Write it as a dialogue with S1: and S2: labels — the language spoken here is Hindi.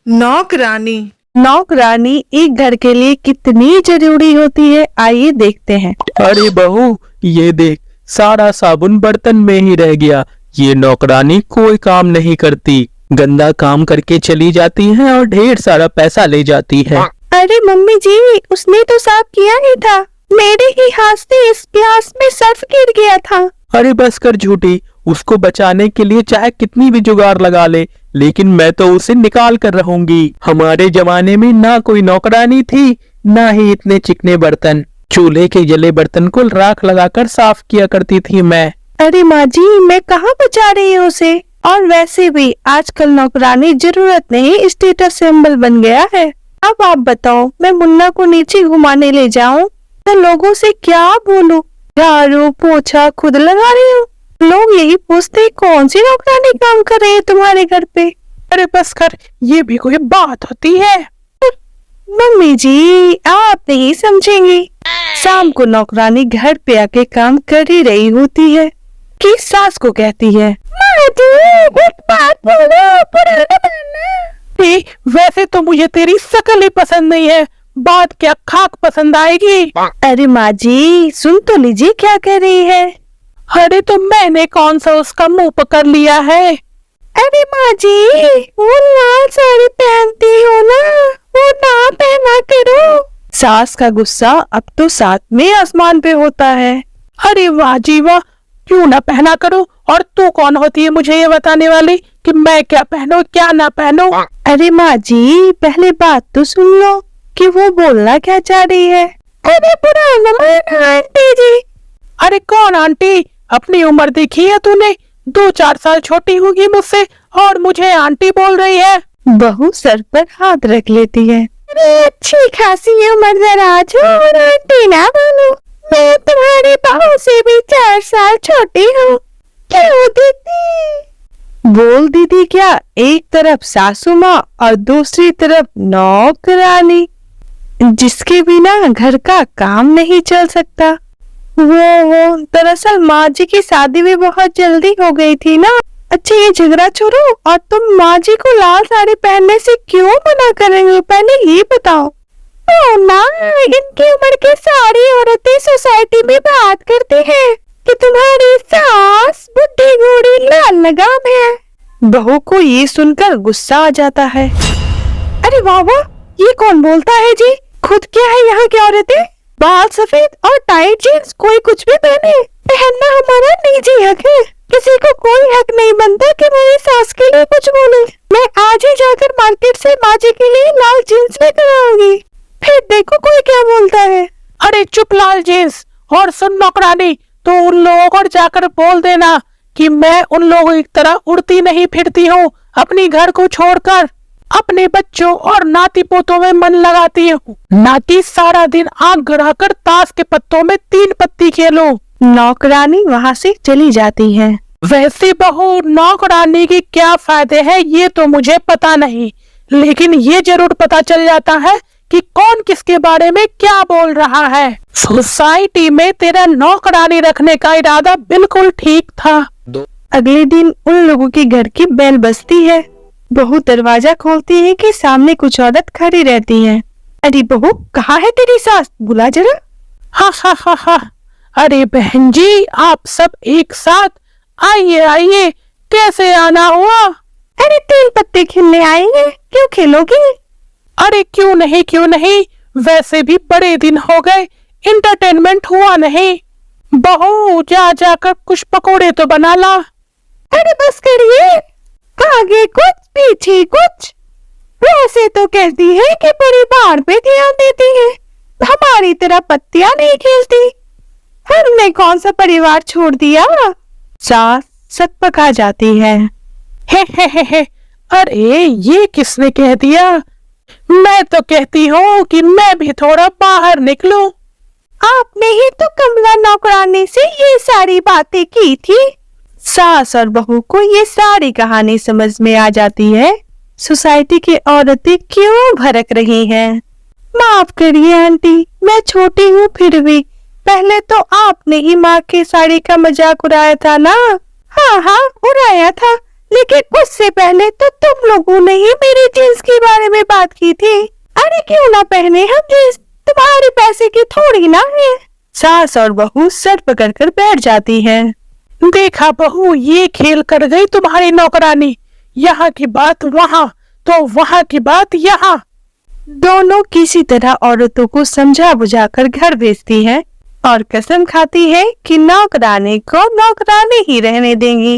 S1: नौकरानी।
S2: नौकरानी एक घर के लिए कितनी जरूरी होती है, आइए देखते हैं।
S3: अरे बहू, ये देख, सारा साबुन बर्तन में ही रह गया। ये नौकरानी कोई काम नहीं करती, गंदा काम करके चली जाती है और ढेर सारा पैसा ले जाती है।
S2: अरे मम्मी जी, उसने तो साफ किया ही था, मेरे ही हाथ से इस ग्लास में सर्फ गिर गया था।
S3: अरे बस कर झूठी, उसको बचाने के लिए चाहे कितनी भी जुगाड़ लगा ले, लेकिन मैं तो उसे निकाल कर रहूंगी। हमारे जमाने में ना कोई नौकरानी थी, ना ही इतने चिकने बर्तन। चूल्हे के जले बर्तन को राख लगाकर साफ किया करती थी मैं।
S2: अरे माँ जी, मैं कहाँ बचा रही हूँ उसे। और वैसे भी आजकल नौकरानी जरूरत नहीं, स्टेटस सिंबल बन गया है। अब आप बताओ, मैं मुन्ना को नीचे घुमाने ले जाऊं तो लोगों से क्या बोलूं? झाड़ू पोछा खुद लगा रही हूँ, लोग यही पूछते कौन सी नौकरानी काम कर रही है तुम्हारे घर पे।
S3: अरे बस कर, ये भी कोई बात होती है?
S2: मम्मी जी, आप नहीं समझेंगी। शाम को नौकरानी घर पे आके काम कर ही रही होती है कि सास को कहती है, एक बात बोलो, पुराना बहाना।
S3: वैसे तो मुझे तेरी शकल ही पसंद नहीं है, बात क्या खाक पसंद आएगी?
S2: अरे माँ जी, सुन तो लीजिए क्या कह रही है।
S3: अरे तो मैंने कौन सा उसका मुंह पकड़ लिया है?
S2: अरे माँ जी, वो लाल साड़ी पहनती हो ना, वो ना पहना करो। सास का गुस्सा अब तो साथ में आसमान पे होता है।
S3: अरे वाह जी वाह, क्यों ना पहना करो। और तू कौन होती है मुझे ये बताने वाली कि मैं क्या पहनूं क्या ना पहनूं?
S2: अरे माँ जी, पहले बात तो सुन लो कि वो बोलना क्या चाह रही है। अरे पुराना आंटी जी।
S3: अरे कौन आंटी? अपनी उम्र देखी है तूने? 2-4 साल छोटी होगी मुझसे और मुझे आंटी बोल रही है।
S2: बहू सर पर हाथ रख लेती है। अरे अच्छी खासी उम्र दराज हो और आंटी ना बोलो, मैं तुम्हारी बहू से भी 4 साल छोटी हूँ। क्यों दीदी? बोल दीदी क्या? एक तरफ सासू माँ और दूसरी तरफ नौकरानी, जिसके बिना घर का काम नहीं चल सकता। वो दरअसल माँ जी की शादी भी बहुत जल्दी हो गई थी ना। अच्छा ये झगड़ा छोड़ो, और तुम माँ जी को लाल साड़ी पहनने से क्यों मना कर रही हो, पहले ये बताओ। ओ ना, इनकी उम्र के सारी औरतें सोसाइटी में बात करते हैं कि तुम्हारी सास बुढ़ी घोड़ी लाल लगाम है। बहू को ये सुनकर गुस्सा आ जाता है। अरे वाह वाह, ये कौन बोलता है जी? खुद क्या है यहाँ की औरतें? बाल सफेद और टाइट जींस, कोई कुछ भी पहनना हमारा निजी हक है। किसी को कोई हक नहीं बनता कि मेरी सास के लिए कुछ बोले। मैं आज ही जाकर मार्केट से माँ जी के लिए लाल जींस लेकर आऊंगी, फिर देखो कोई क्या बोलता है।
S3: अरे चुप लाल जींस। और सुन नौकरानी, तो उन लोगों को जाकर बोल देना कि मैं उन लोगों की तरह उड़ती नहीं फिरती हूँ, अपनी घर को छोड़कर अपने बच्चों और नाती पोतों में मन लगाती हूँ, ना कि सारा दिन आग गड़ाकर ताश के पत्तों में 3 पत्ती खेलो।
S2: नौकरानी वहाँ से चली जाती है।
S3: वैसे बहू, नौकरानी की क्या फायदे हैं ये तो मुझे पता नहीं, लेकिन ये जरूर पता चल जाता है कि कौन किसके बारे में क्या बोल रहा है। सोसाइटी में तेरा नौकरानी रखने का इरादा बिल्कुल ठीक था।
S2: अगले दिन उन लोगों के घर की बेल बजती है। बहू दरवाजा खोलती है कि सामने कुछ औरत खड़ी रहती है। अरे बहू, कहाँ है तेरी सास? बुला जरा।
S3: हा हा हा हा। अरे बहन जी, आप सब एक साथ आइए आइए, कैसे आना हुआ?
S2: अरे 3 पत्ते खेलने आएंगे, क्यों खेलोगी?
S3: अरे क्यों नहीं, वैसे भी बड़े दिन हो गए, इंटरटेनमेंट हुआ नहीं। बहू जाकर कुछ पकोड़े तो बना ला।
S2: अरे बस करिए, आगे कुछ पीछे कुछ। वैसे तो कहती है कि परिवार पे ध्यान देती है, हमारी तरह पत्तियां नहीं खेलती। हमने कौन सा परिवार छोड़ दिया? सास सकपका जाती है।
S3: हे। अरे ये किसने कह दिया? मैं तो कहती हूँ कि मैं भी थोड़ा बाहर निकलूं।
S2: आपने ही तो कमला नौकरानी से ये सारी बातें की थी। सास और बहू को ये सारी कहानी समझ में आ जाती है। सोसाइटी की औरतें क्यों भड़क रही हैं। माफ करिए आंटी, मैं छोटी हूँ फिर भी। पहले तो आपने ही माँ की साड़ी का मजाक उड़ाया था ना। हाँ उड़ाया था, लेकिन उससे पहले तो तुम लोगों ने ही मेरी जींस के बारे में बात की थी। अरे क्यों ना पहने हम जींस, तुम्हारे पैसे की थोड़ी ना है। सास और बहू सर पकड़कर बैठ जाती हैं।
S3: देखा बहू, ये खेल कर गई तुम्हारी नौकरानी। यहाँ की बात वहाँ तो वहाँ की बात यहाँ।
S2: दोनों किसी तरह औरतों को समझा बुझाकर घर भेजती हैं और कसम खाती है कि नौकरानी को नौकरानी ही रहने देंगी।